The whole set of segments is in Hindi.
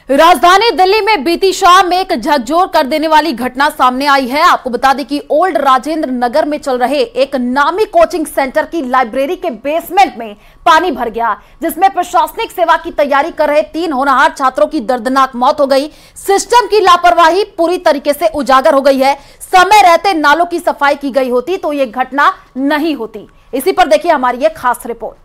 राजधानी दिल्ली में बीती शाम एक झकझोर कर देने वाली घटना सामने आई है। आपको बता दें कि ओल्ड राजेंद्र नगर में चल रहे एक नामी कोचिंग सेंटर की लाइब्रेरी के बेसमेंट में पानी भर गया, जिसमें प्रशासनिक सेवा की तैयारी कर रहे 3 होनहार छात्रों की दर्दनाक मौत हो गई। सिस्टम की लापरवाही पूरी तरीके से उजागर हो गई है। समय रहते नालों की सफाई की गई होती तो ये घटना नहीं होती। इसी पर देखिए हमारी ये खास रिपोर्ट।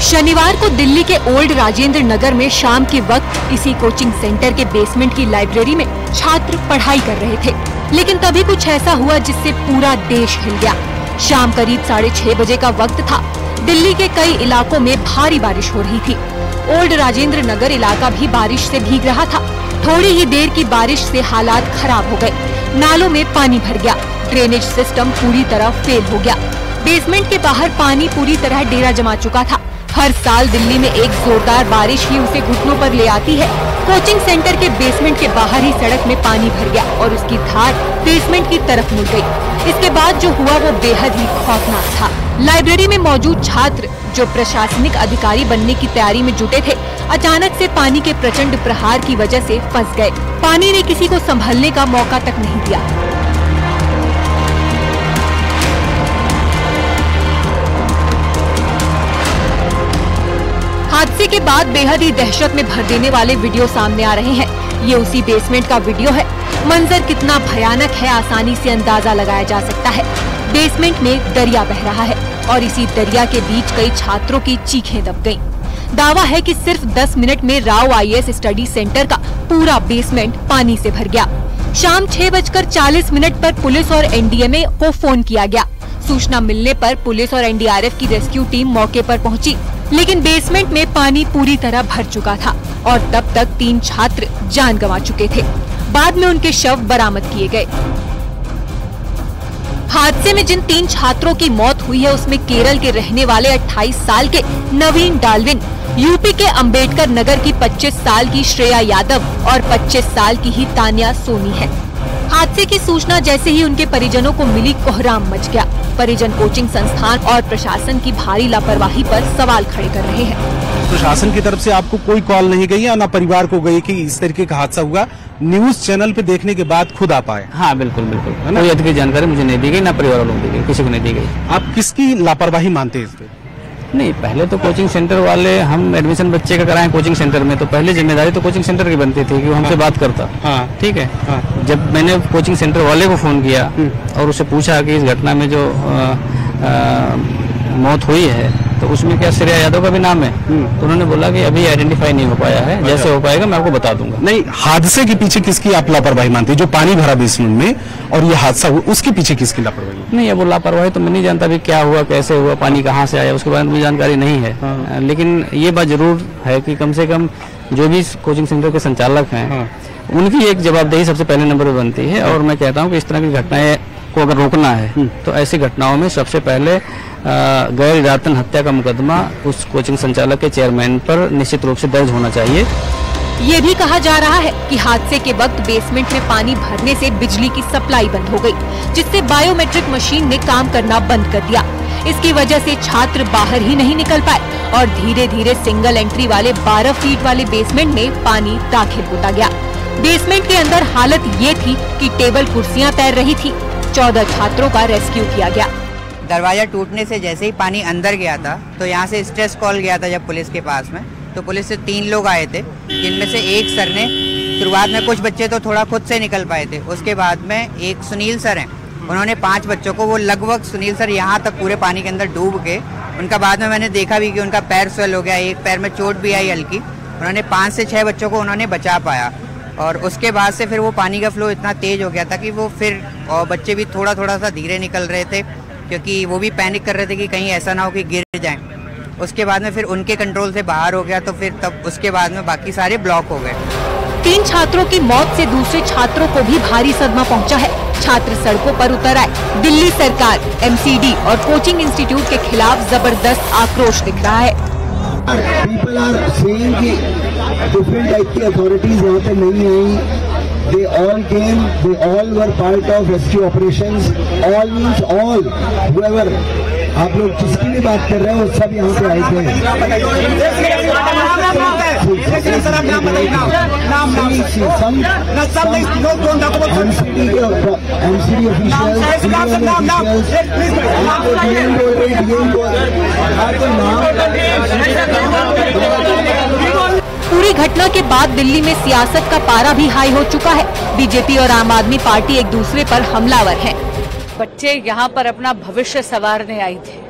शनिवार को दिल्ली के ओल्ड राजेंद्र नगर में शाम के वक्त इसी कोचिंग सेंटर के बेसमेंट की लाइब्रेरी में छात्र पढ़ाई कर रहे थे, लेकिन तभी कुछ ऐसा हुआ जिससे पूरा देश हिल गया। शाम करीब 6:30 बजे का वक्त था। दिल्ली के कई इलाकों में भारी बारिश हो रही थी। ओल्ड राजेंद्र नगर इलाका भी बारिश से भीग रहा था। थोड़ी ही देर की बारिश से हालात खराब हो गए। नालों में पानी भर गया, ड्रेनेज सिस्टम पूरी तरह फेल हो गया। बेसमेंट के बाहर पानी पूरी तरह डेरा जमा चुका था। हर साल दिल्ली में एक जोरदार बारिश ही उसे घुटनों पर ले आती है। कोचिंग सेंटर के बेसमेंट के बाहर ही सड़क में पानी भर गया और उसकी धार बेसमेंट की तरफ मुड़ गई। इसके बाद जो हुआ वो बेहद ही खौफनाक था। लाइब्रेरी में मौजूद छात्र जो प्रशासनिक अधिकारी बनने की तैयारी में जुटे थे, अचानक से पानी के प्रचंड प्रहार की वजह से फंस गए। पानी ने किसी को संभलने का मौका तक नहीं दिया। हादसे के बाद बेहद ही दहशत में भर देने वाले वीडियो सामने आ रहे हैं। ये उसी बेसमेंट का वीडियो है। मंजर कितना भयानक है आसानी से अंदाजा लगाया जा सकता है। बेसमेंट में दरिया बह रहा है और इसी दरिया के बीच कई छात्रों की चीखें दब गईं। दावा है कि सिर्फ 10 मिनट में राव IAS स्टडी सेंटर का पूरा बेसमेंट पानी से भर गया। शाम 6:40 पर पुलिस और NDMA को फोन किया गया। सूचना मिलने पर पुलिस और NDRF की रेस्क्यू टीम मौके पर पहुंची, लेकिन बेसमेंट में पानी पूरी तरह भर चुका था और तब तक 3 छात्र जान गंवा चुके थे। बाद में उनके शव बरामद किए गए। हादसे में जिन 3 छात्रों की मौत हुई है उसमें केरल के रहने वाले 28 साल के नवीन डाल्विन, यूपी के अंबेडकर नगर की 25 साल की श्रेया यादव और 25 साल की ही तान्या सोनी है। हादसे की सूचना जैसे ही उनके परिजनों को मिली, कोहराम मच गया। परिजन कोचिंग संस्थान और प्रशासन की भारी लापरवाही पर सवाल खड़े कर रहे हैं। प्रशासन की तरफ से आपको कोई कॉल नहीं गई या ना परिवार को गई कि इस तरीके का हादसा हुआ? न्यूज चैनल पे देखने के बाद खुद आप आए? हाँ बिल्कुल बिल्कुल, कोई अधिक जानकारी मुझे नहीं दी गई, ना परिवार वालों को दी गई, किसी को नहीं दी गई। आप किसकी लापरवाही मानते हैं इस पे? नहीं, पहले तो कोचिंग सेंटर वाले, हम एडमिशन बच्चे का कराएं कोचिंग सेंटर में तो पहले जिम्मेदारी तो कोचिंग सेंटर की बनती थी कि वो हमसे बात करता। हाँ। ठीक है। हाँ। जब मैंने कोचिंग सेंटर वाले को फोन किया और उससे पूछा कि इस घटना में जो मौत हुई है तो उसमें क्या श्रेया यादव का भी नाम है, तो उन्होंने बोला कि अभी आइडेंटिफाई नहीं हो पाया है, जैसे हो पाएगा मैं आपको बता दूंगा। नहीं, हादसे के पीछे किसकी आप लापरवाही मानते हैं? जो पानी भरा बेसमेंट में और ये हादसा हुआ, उसके पीछे किसकी लापरवाही? नहीं, वो लापरवाही तो मैं नहीं जानता अभी क्या हुआ, कैसे हुआ, पानी कहाँ से आया, उसके बारे में मुझे जानकारी नहीं है। हाँ। लेकिन ये बात जरूर है कि कम से कम जो भी कोचिंग सेंटर के संचालक हैं, हाँ, उनकी एक जवाबदेही सबसे पहले नंबर पर बनती है। और मैं कहता हूँ कि इस तरह की घटनाएं को अगर रोकना है तो ऐसी घटनाओं में सबसे पहले गैर इरादतन हत्या का मुकदमा उस कोचिंग संचालक के चेयरमैन पर निश्चित रूप से दर्ज होना चाहिए। ये भी कहा जा रहा है कि हादसे के वक्त बेसमेंट में पानी भरने से बिजली की सप्लाई बंद हो गई, जिससे बायोमेट्रिक मशीन ने काम करना बंद कर दिया। इसकी वजह से छात्र बाहर ही नहीं निकल पाए और धीरे धीरे सिंगल एंट्री वाले 12 फीट वाले बेसमेंट में पानी दाखिल होता गया। बेसमेंट के अंदर हालत ये थी कि टेबल कुर्सियां तैर रही थी। 14 छात्रों का रेस्क्यू किया गया। दरवाजा टूटने से जैसे ही पानी अंदर गया था तो यहाँ से स्ट्रेस कॉल गया था जब पुलिस के पास में, तो पुलिस से 3 लोग आए थे, जिनमें से एक सर ने शुरुआत में, कुछ बच्चे तो थोड़ा खुद से निकल पाए थे, उसके बाद में एक सुनील सर हैं, उन्होंने 5 बच्चों को, वो लगभग सुनील सर यहाँ तक पूरे पानी के अंदर डूब के, उनका बाद में मैंने देखा भी कि उनका पैर स्वेल हो गया, एक पैर में चोट भी आई हल्की। उन्होंने 5 से 6 बच्चों को उन्होंने बचा पाया और उसके बाद से फिर वो पानी का फ्लो इतना तेज हो गया था कि वो फिर, और बच्चे भी थोड़ा थोड़ा सा धीरे निकल रहे थे क्योंकि वो भी पैनिक कर रहे थे कि कहीं ऐसा ना हो कि गिर जाएं। उसके बाद में फिर उनके कंट्रोल से बाहर हो गया, तो फिर तब उसके बाद में बाकी सारे ब्लॉक हो गए। 3 छात्रों की मौत से दूसरे छात्रों को भी भारी सदमा पहुंचा है। छात्र सड़कों पर उतर आए। दिल्ली सरकार, MCD और कोचिंग इंस्टीट्यूट के खिलाफ जबरदस्त आक्रोश दिख रहा है। People are saying different type की अथॉरिटीज यहाँ पे नहीं आई। They all came, they all were part of rescue operations. All means all, whoever, आप लोग जिसकी भी बात कर रहे हो सब यहाँ पे आए थे। MCD पूरी घटना के बाद दिल्ली में सियासत का पारा भी हाई हो चुका है। बीजेपी और आम आदमी पार्टी एक दूसरे पर हमलावर हैं। बच्चे यहाँ पर अपना भविष्य संवारने आई थे,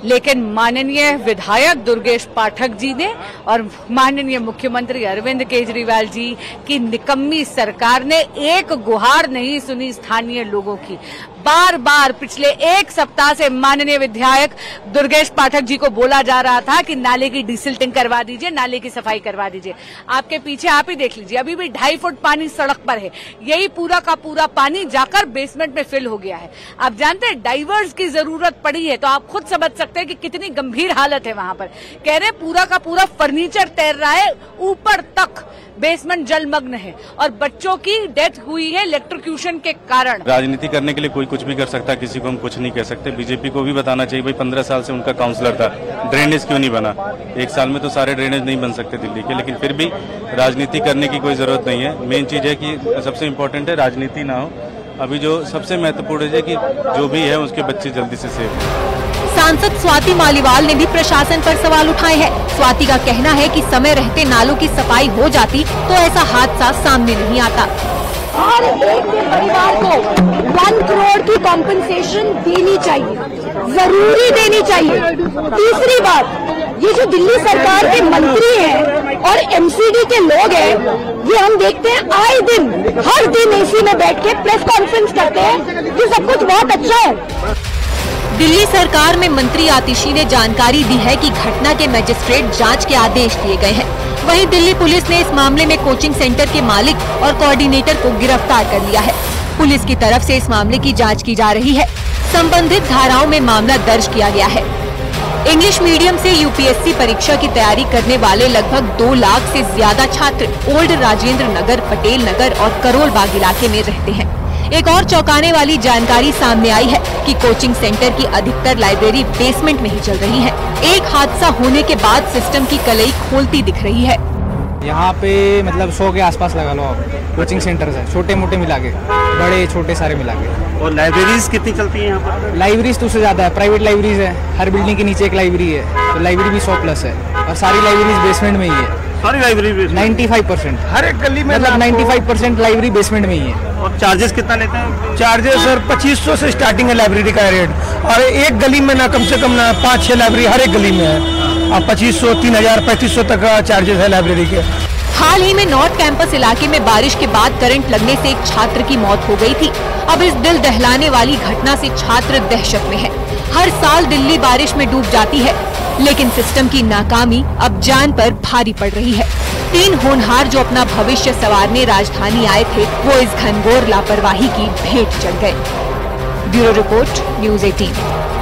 लेकिन माननीय विधायक दुर्गेश पाठक जी ने और माननीय मुख्यमंत्री अरविंद केजरीवाल जी की निकम्मी सरकार ने एक गुहार नहीं सुनी स्थानीय लोगों की। बार बार पिछले एक सप्ताह से माननीय विधायक दुर्गेश पाठक जी को बोला जा रहा था कि नाले की डिसिल्टिंग करवा दीजिए, नाले की सफाई करवा दीजिए। आपके पीछे आप ही देख लीजिए, अभी भी 2.5 फुट पानी सड़क पर है। यही पूरा का पूरा पानी जाकर बेसमेंट में फिल हो गया है। आप जानते हैं डाइवर्स की जरूरत पड़ी है, तो आप खुद समझ सकते हैं कि कितनी गंभीर हालत है वहां पर। कह रहे पूरा का पूरा फर्नीचर तैर रहा है, ऊपर तक बेसमेंट जलमग्न है और बच्चों की डेथ हुई है इलेक्ट्रोक्यूशन के कारण। राजनीति करने के लिए कोई कुछ भी कर सकता है, किसी को हम कुछ नहीं कह सकते। बीजेपी को भी बताना चाहिए, भाई 15 साल से उनका काउंसलर था, ड्रेनेज क्यों नहीं बना? एक साल में तो सारे ड्रेनेज नहीं बन सकते दिल्ली के, लेकिन फिर भी राजनीति करने की कोई जरूरत नहीं है। मेन चीज है कि सबसे इम्पोर्टेंट है राजनीति ना हो। अभी जो सबसे महत्वपूर्ण है कि जो भी है उसके बच्चे जल्दी से सेफ। सांसद स्वाति मालीवाल ने भी प्रशासन पर सवाल उठाए हैं। स्वाति का कहना है कि समय रहते नालों की सफाई हो जाती तो ऐसा हादसा सामने नहीं आता। हर एक परिवार को 1 करोड़ की कॉम्पनसेशन देनी चाहिए, जरूरी देनी चाहिए। तीसरी बात, ये जो दिल्ली सरकार के मंत्री हैं और एमसीडी के लोग हैं, ये हम देखते हैं आए दिन हर दिन एसी में बैठ के प्रेस कॉन्फ्रेंस करते हैं कि सब कुछ बहुत अच्छा है। दिल्ली सरकार में मंत्री आतिशी ने जानकारी दी है कि घटना के मजिस्ट्रेट जांच के आदेश दिए गए हैं। वहीं दिल्ली पुलिस ने इस मामले में कोचिंग सेंटर के मालिक और कोऑर्डिनेटर को गिरफ्तार कर लिया है। पुलिस की तरफ से इस मामले की जांच की जा रही है। संबंधित धाराओं में मामला दर्ज किया गया है। इंग्लिश मीडियम से यूपीएससी परीक्षा की तैयारी करने वाले लगभग 2 लाख से ज्यादा छात्र ओल्ड राजेंद्र नगर, पटेल नगर और करोल बाग इलाके में रहते हैं। एक और चौंकाने वाली जानकारी सामने आई है कि कोचिंग सेंटर की अधिकतर लाइब्रेरी बेसमेंट में ही चल रही है। एक हादसा होने के बाद सिस्टम की कलई खोलती दिख रही है। यहाँ पे मतलब 100 के आसपास लगा लो आप कोचिंग सेंटर है, छोटे मोटे मिला के, बड़े छोटे सारे मिला के। और लाइब्रेरीज कितनी चलती है यहाँ पर? लाइब्रेरीज तो उससे ज्यादा है, प्राइवेट लाइब्रेरीज है, हर बिल्डिंग के नीचे एक लाइब्रेरी है, तो लाइब्रेरी भी 100+ है और सारी लाइब्रेरीज बेसमेंट में ही है। सारी लाइब्रेरी 95%, हर एक गली में मतलब 95% लाइब्रेरी बेसमेंट में ही है। और चार्जेस कितना लेते हैं? चार्जेस सर 2500 से स्टार्टिंग है लाइब्रेरी का रेट, और एक गली में ना कम से कम ना 5-6 लाइब्रेरी हर एक गली में है। अब 2500, 3000, 3500 तक का चार्जेस है लाइब्रेरी के। हाल ही में नॉर्थ कैंपस इलाके में बारिश के बाद करंट लगने से एक छात्र की मौत हो गई थी। अब इस दिल दहलाने वाली घटना से छात्र दहशत में है। हर साल दिल्ली बारिश में डूब जाती है, लेकिन सिस्टम की नाकामी अब जान पर भारी पड़ रही है। 3 होनहार जो अपना भविष्य संवारने राजधानी आए थे, वो इस घनघोर लापरवाही की भेंट चढ़ गए। Bureau report, news 18।